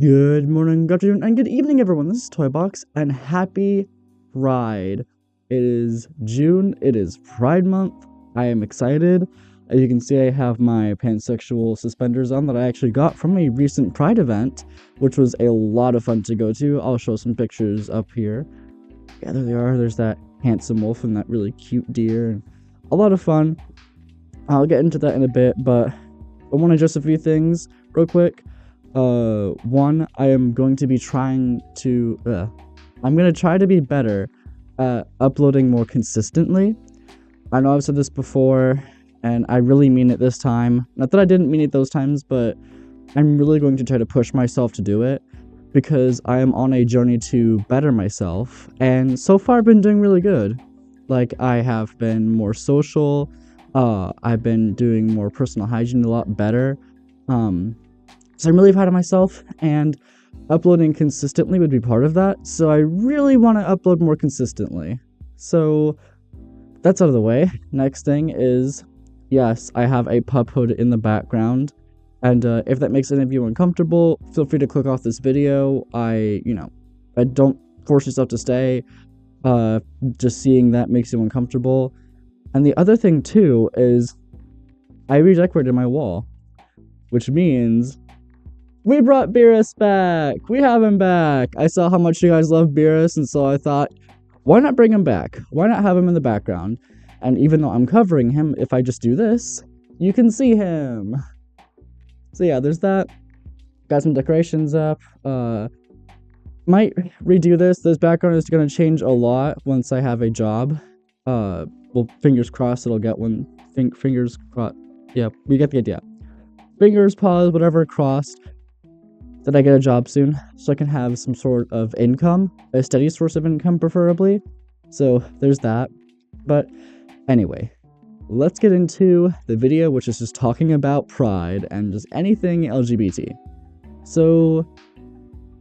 Good morning, good afternoon, and good evening, everyone. This is Toybox, and happy Pride. It is June, it is Pride Month. I am excited. As you can see, I have my pansexual suspenders on that I actually got from a recent Pride event, which was a lot of fun to go to. I'll show some pictures up here. Yeah, there they are. There's that handsome wolf and that really cute deer, and a lot of fun. I'll get into that in a bit, but I want to address a few things real quick. One, I am going to be trying to, I'm going to try to be better at uploading more consistently. I know I've said this before, and I really mean it this time. Not that I didn't mean it those times, but I'm really going to try to push myself to do it, because I am on a journey to better myself, and so far I've been doing really good. Like, I have been more social, I've been doing more personal hygiene a lot better, so I'm really proud of myself, and uploading consistently would be part of that, so I really want to upload more consistently. So, that's out of the way. Next thing is, yes, I have a pup hood in the background, and if that makes any of you uncomfortable, feel free to click off this video. I don't force yourself to stay. Just seeing that makes you uncomfortable. And the other thing, too, is I redecorated my wall, which means we brought Beerus back! We have him back! I saw how much you guys love Beerus, and so I thought, why not bring him back? Why not have him in the background? And even though I'm covering him, if I just do this, you can see him! So yeah, there's that. Got some decorations up. Might redo this. This background is going to change a lot once I have a job. Well, fingers crossed it'll get one. Fingers crossed. Yeah, we get the idea. Fingers, paws, whatever crossed, that I get a job soon, so I can have some sort of income, a steady source of income preferably. So there's that. But anyway, let's get into the video, which is just talking about Pride and just anything LGBT. So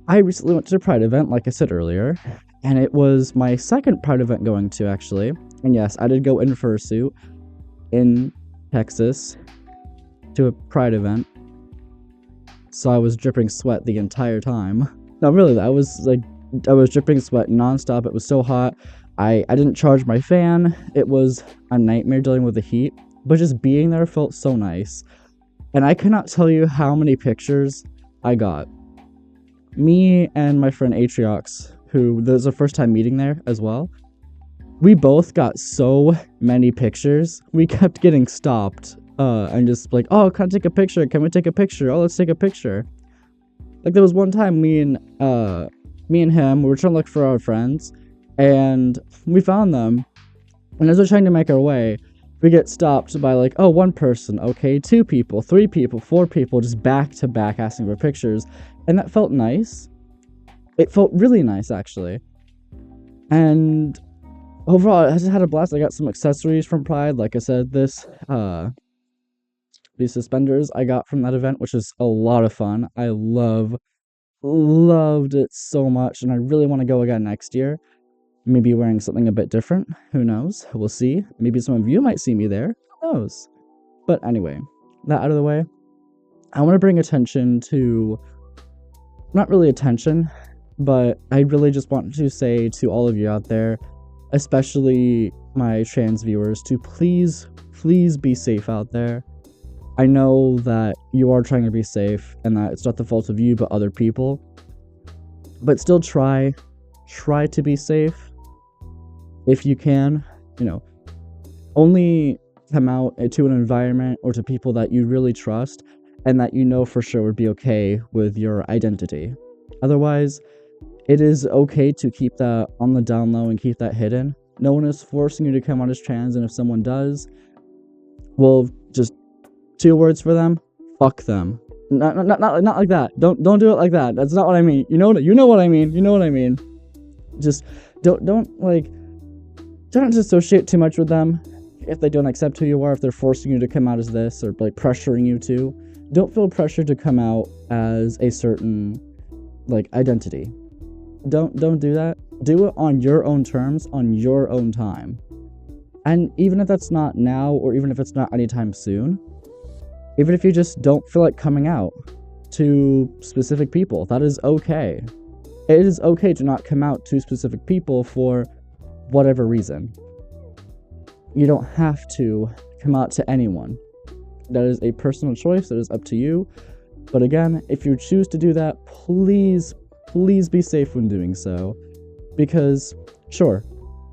I recently went to a Pride event, like I said earlier, and it was my second Pride event going to, actually. And yes, I did go in fursuit in Texas to a Pride event. So I was dripping sweat the entire time. No, really, I was dripping sweat nonstop. It was so hot. I didn't charge my fan. It was a nightmare dealing with the heat, but just being there felt so nice. And I cannot tell you how many pictures I got. Me and my friend Atriox, who this was our first time meeting there as well, we both got so many pictures. We kept getting stopped. And just like, oh, can I take a picture? Can we take a picture? Oh, let's take a picture. Like, there was one time me and him, we were trying to look for our friends, and we found them. And as we're trying to make our way, we get stopped by like, oh, one person, okay, 2 people, 3 people, 4 people, just back to back asking for pictures. And that felt nice. It felt really nice, actually. And overall, I just had a blast. I got some accessories from Pride. Like I said, these suspenders I got from that event, which is a lot of fun. I loved it so much, and I really want to go again next year. Maybe wearing something a bit different. Who knows? We'll see. Maybe some of you might see me there. Who knows? But anyway, that out of the way, I want to bring attention to, not really attention, but I really just want to say to all of you out there, especially my trans viewers, to please be safe out there. I know that you are trying to be safe, and that it's not the fault of you, but other people. But still try to be safe. If you can, only come out to an environment or to people that you really trust, and that you know for sure would be okay with your identity. Otherwise, it is okay to keep that on the down low and keep that hidden. No one is forcing you to come out as trans, and if someone does, well, just 2 words for them: fuck them. Not like that. Don't do it like that. That's not what I mean. You know what I mean. Just don't disassociate too much with them. If they don't accept who you are, if they're forcing you to come out as this, or like pressuring you to, don't feel pressured to come out as a certain identity. Don't do that. Do it on your own terms, on your own time. And even if that's not now, or even if it's not anytime soon, even if you just don't feel like coming out to specific people. That is okay. It is okay to not come out to specific people for whatever reason. You don't have to come out to anyone. That is a personal choice. That is up to you. But again, if you choose to do that, please be safe when doing so. Because, sure,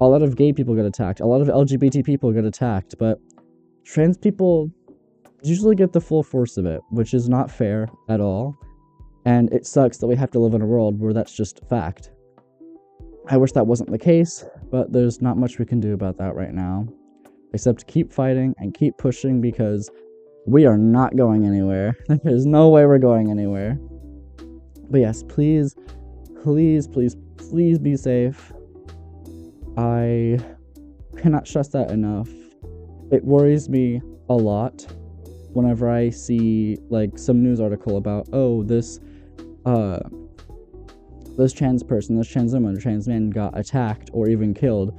a lot of gay people get attacked, a lot of LGBT people get attacked, but trans people usually get the full force of it, which is not fair at all. And it sucks that we have to live in a world where that's just fact. I wish that wasn't the case, but there's not much we can do about that right now. Except keep fighting and keep pushing, because we are not going anywhere. There's no way we're going anywhere. But yes, please be safe. I cannot stress that enough. It worries me a lot whenever I see like some news article about, oh, this trans person, this trans woman, trans man got attacked or even killed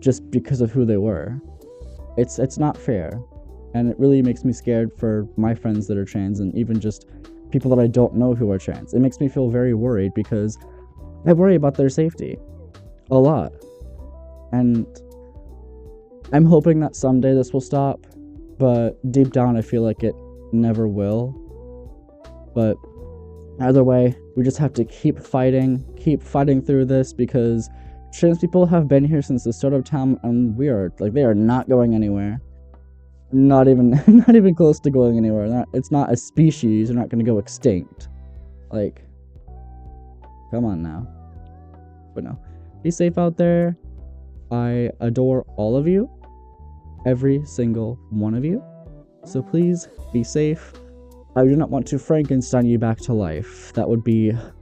just because of who they were. It's not fair. And it really makes me scared for my friends that are trans, and even just people that I don't know who are trans. It makes me feel very worried, because I worry about their safety a lot. And I'm hoping that someday this will stop, but deep down I feel like it never will. But either way, we just have to keep fighting through this, because trans people have been here since the start of time, and they are not going anywhere. Not even close to going anywhere. It's not a species. They're not going to go extinct. Like, come on now. But no, be safe out there. I adore all of you, every single one of you. So please be safe. I do not want to Frankenstein you back to life. That would be a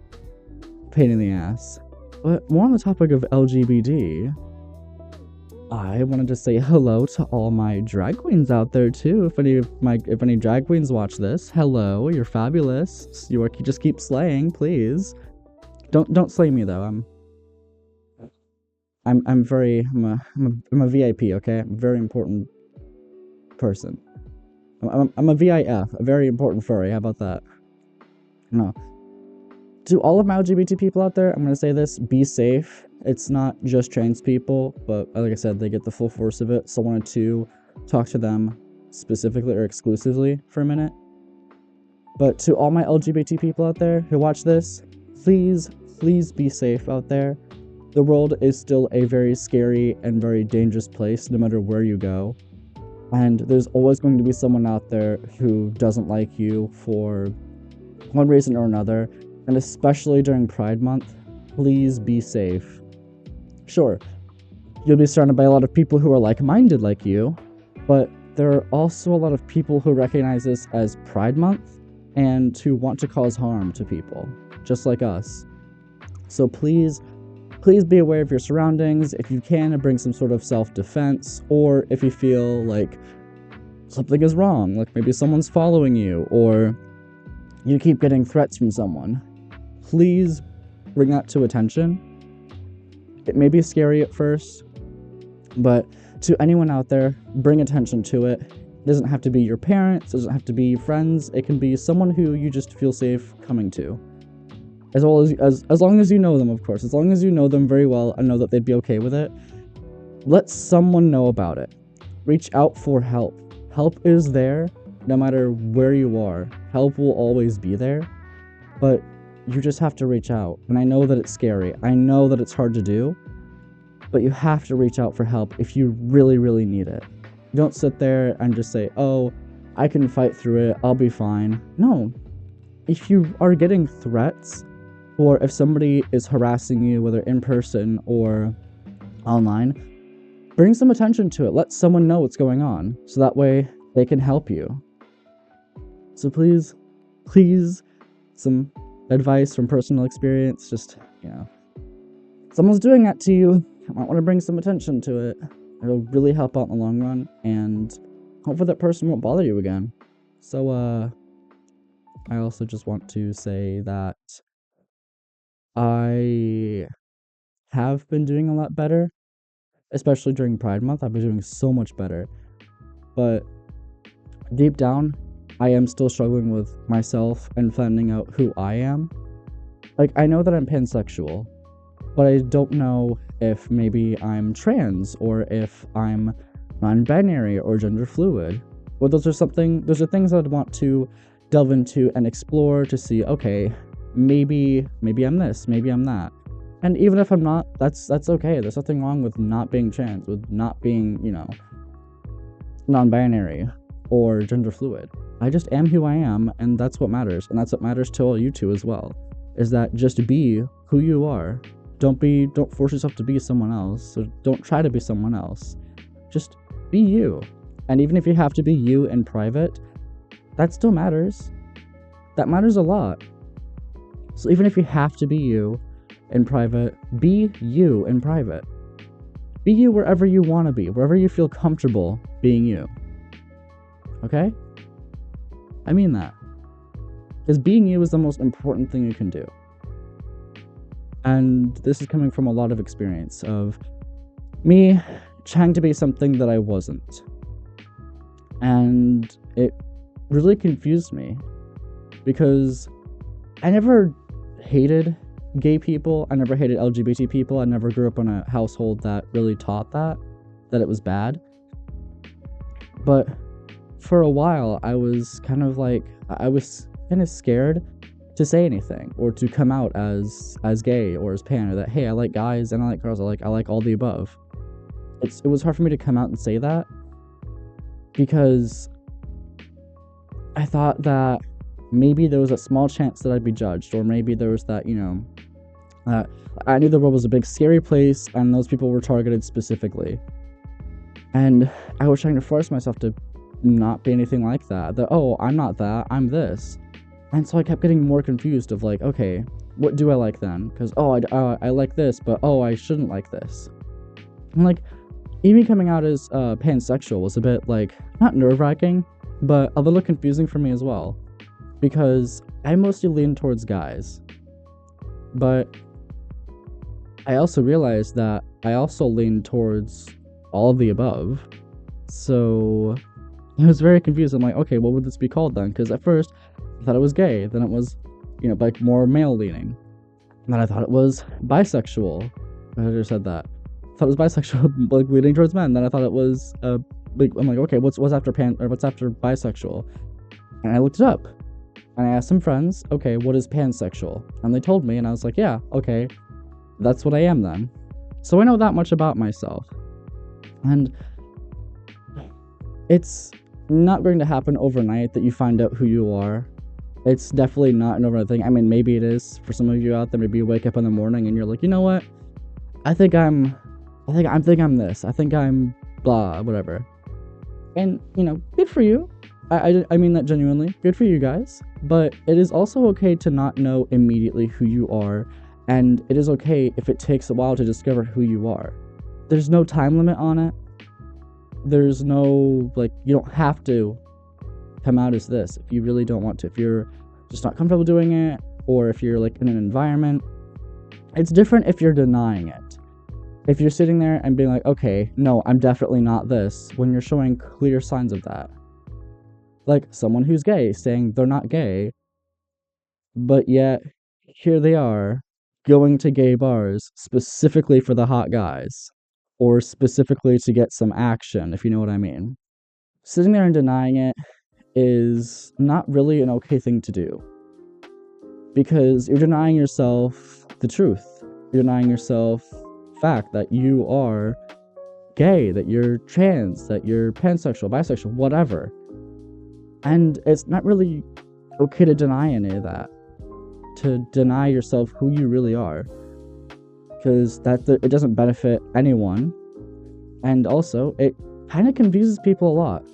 pain in the ass. But more on the topic of LGBT, I wanted to say hello to all my drag queens out there too. If any drag queens watch this, hello, you're fabulous. You just keep slaying, please. Don't slay me though. I'm a VIP, okay? I'm a very important person. I'm a VIF, a very important furry. How about that? No. To all of my LGBT people out there, I'm gonna say this: be safe. It's not just trans people, but like I said, they get the full force of it. So I wanted to talk to them specifically or exclusively for a minute. But to all my LGBT people out there who watch this, please be safe out there. The world is still a very scary and very dangerous place, no matter where you go. And there's always going to be someone out there who doesn't like you for one reason or another. And especially during Pride Month, please be safe. Sure, you'll be surrounded by a lot of people who are like-minded like you, but there are also a lot of people who recognize this as Pride Month and who want to cause harm to people, just like us. So please be aware of your surroundings. If you can, bring some sort of self-defense, or if you feel like something is wrong, like maybe someone's following you, or you keep getting threats from someone, please bring that to attention. It may be scary at first, but to anyone out there, bring attention to it. It doesn't have to be your parents, it doesn't have to be friends, it can be someone who you just feel safe coming to. As long as you know them, of course. As long as you know them very well and know that they'd be okay with it, let someone know about it. Reach out for help. Help is there no matter where you are. Help will always be there, but you just have to reach out. And I know that it's scary. I know that it's hard to do, but you have to reach out for help if you really, really need it. Don't sit there and just say, oh, I can fight through it, I'll be fine. No. If you are getting threats, or if somebody is harassing you, whether in person or online, bring some attention to it. Let someone know what's going on, so that way they can help you. So please, some advice from personal experience, just, someone's doing that to you, I might want to bring some attention to it. It'll really help out in the long run, and hopefully that person won't bother you again. So, I also just want to say that I have been doing a lot better, especially during Pride Month. I've been doing so much better. But deep down, I am still struggling with myself and finding out who I am. Like, I know that I'm pansexual, but I don't know if maybe I'm trans or if I'm non-binary or gender fluid. Well, those are things I'd want to delve into and explore to see, okay, maybe I'm this, maybe I'm that. And even if I'm not, that's okay. There's nothing wrong with not being trans, with not being, non-binary or gender fluid. I just am who I am, and that's what matters. And that's what matters to all you two as well, is that just be who you are. Don't force yourself to be someone else. So don't try to be someone else. Just be you. And even if you have to be you in private, that still matters. That matters a lot. So even if you have to be you in private, be you in private. Be you wherever you want to be, wherever you feel comfortable being you. Okay? I mean that. Because being you is the most important thing you can do. And this is coming from a lot of experience of me trying to be something that I wasn't. And it really confused me because I never hated gay people. I never hated LGBT people. I never grew up in a household that really taught that it was bad. But for a while, I was kind of scared to say anything or to come out as gay or as pan, or that, hey, I like guys and I like girls. I like all the above. It was hard for me to come out and say that because I thought that maybe there was a small chance that I'd be judged, or maybe there was that, I knew the world was a big scary place and those people were targeted specifically. And I was trying to force myself to not be anything like that. That, oh, I'm not that, I'm this. And so I kept getting more confused of like, okay, what do I like then? Because, I like this, but, I shouldn't like this. And like, even coming out as pansexual was a bit like, not nerve-wracking, but a little confusing for me as well. Because I mostly lean towards guys. But I also realized that I also lean towards all of the above. So I was very confused. I'm like, okay, what would this be called then? Because at first I thought it was gay, then it was, like more male leaning. And then I thought it was bisexual. I just said that. I thought it was bisexual, like leaning towards men. Then I thought it was I'm like, okay, what's after what's after bisexual? And I looked it up. And I asked some friends, okay, what is pansexual? And they told me, and I was like, yeah, okay, that's what I am then. So I know that much about myself. And it's not going to happen overnight that you find out who you are. It's definitely not an overnight thing. I mean, maybe it is for some of you out there. Maybe you wake up in the morning and you're like, you know what? I think I'm this. I think I'm blah, whatever. And, good for you. I mean that genuinely. Good for you guys. But it is also okay to not know immediately who you are. And it is okay if it takes a while to discover who you are. There's no time limit on it. There's no, you don't have to come out as this if you really don't want to. If you're just not comfortable doing it, or if you're, in an environment. It's different if you're denying it. If you're sitting there and being like, okay, no, I'm definitely not this, when you're showing clear signs of that. Like someone who's gay saying they're not gay, but yet here they are going to gay bars specifically for the hot guys, or specifically to get some action, if you know what I mean. Sitting there and denying it is not really an okay thing to do, because you're denying yourself the truth. You're denying yourself the fact that you are gay, that you're trans, that you're pansexual, bisexual, whatever. And it's not really okay to deny any of that, to deny yourself who you really are, because it doesn't benefit anyone. And also, it kind of confuses people a lot,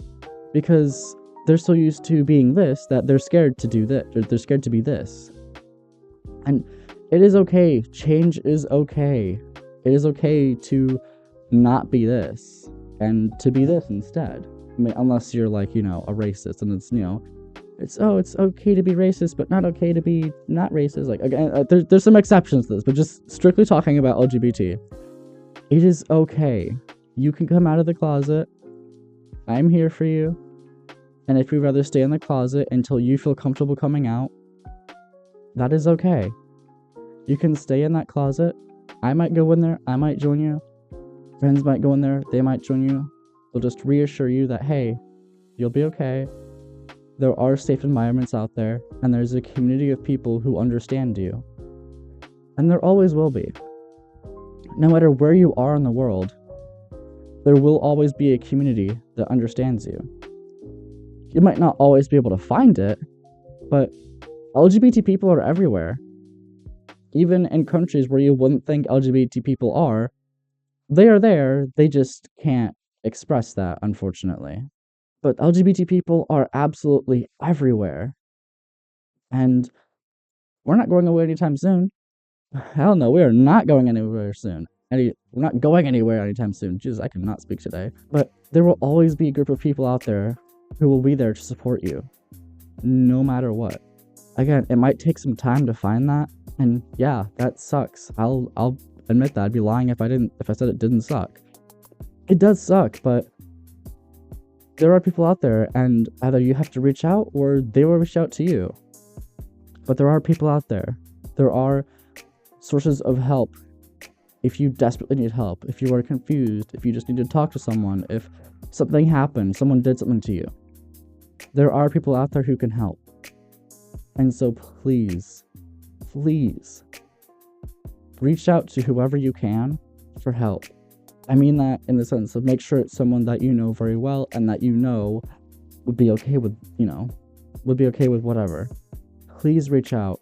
because they're so used to being this that they're scared to do this, or they're scared to be this. And it is okay. Change is okay. It is okay to not be this and to be this instead. I mean, unless you're a racist, and it's okay to be racist, but not okay to be not racist. Again, there's some exceptions to this, but just strictly talking about LGBT, it is okay. You can come out of the closet. I'm here for you. And if you'd rather stay in the closet until you feel comfortable coming out, that is okay. You can stay in that closet. I might go in there. I might join you. Friends might go in there. They might join you. They'll just reassure you that, hey, you'll be okay. There are safe environments out there, and there's a community of people who understand you. And there always will be. No matter where you are in the world, there will always be a community that understands you. You might not always be able to find it, but LGBT people are everywhere. Even in countries where you wouldn't think LGBT people are, they are there, they just can't express that, unfortunately. But LGBT people are absolutely everywhere. And we're not going away anytime soon. Hell no, we are not going anywhere soon. We're not going anywhere anytime soon. Jesus, I cannot speak today. But there will always be a group of people out there who will be there to support you, no matter what. Again, it might take some time to find that, and yeah, that sucks. I'll admit that. I'd be lying if I said it didn't suck. It does suck, but there are people out there, and either you have to reach out or they will reach out to you. But there are people out there. There are sources of help if you desperately need help, if you are confused, if you just need to talk to someone, if something happened, someone did something to you. There are people out there who can help. And so please, please, reach out to whoever you can for help. I mean that in the sense of make sure it's someone that you know very well and that you know would be okay with, would be okay with whatever. Please reach out,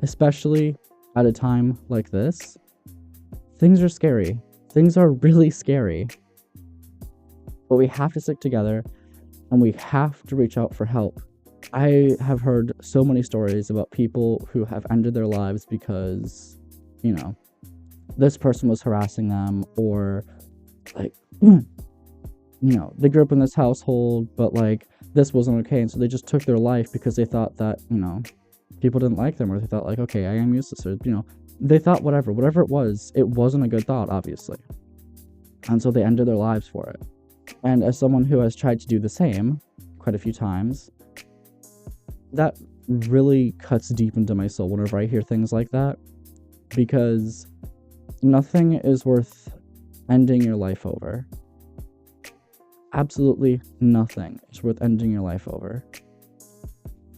especially at a time like this. Things are scary. Things are really scary. But we have to stick together and we have to reach out for help. I have heard so many stories about people who have ended their lives because, this person was harassing them, or they grew up in this household, but this wasn't okay. And so they just took their life because they thought that, people didn't like them, or they thought okay, I am useless, or, they thought whatever it was, it wasn't a good thought, obviously. And so they ended their lives for it. And as someone who has tried to do the same quite a few times, that really cuts deep into my soul whenever I hear things like that, because nothing is worth ending your life over. Absolutely nothing is worth ending your life over.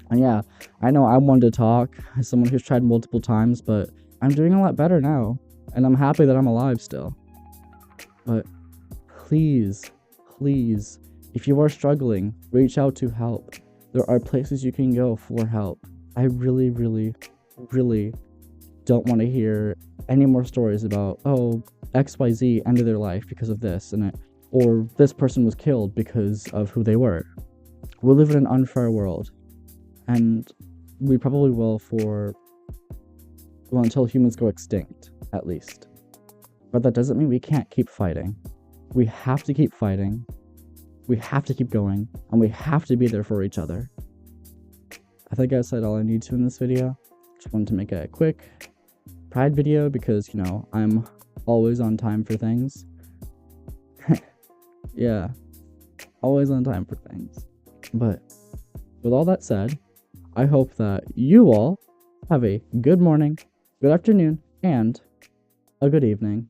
And yeah, I know I'm one to talk as someone who's tried multiple times, but I'm doing a lot better now, and I'm happy that I'm alive still. But please, if you are struggling, reach out to help. There are places you can go for help. I really, really, really don't want to hear any more stories about, XYZ ended their life because of this, or this person was killed because of who they were. We live in an unfair world, and we probably will until humans go extinct, at least. But that doesn't mean we can't keep fighting. We have to keep fighting. We have to keep going, and we have to be there for each other. I think I said all I need to in this video. Just wanted to make a quick Pride video because, I'm always on time for things. Yeah, always on time for things. But with all that said, I hope that you all have a good morning, good afternoon, and a good evening.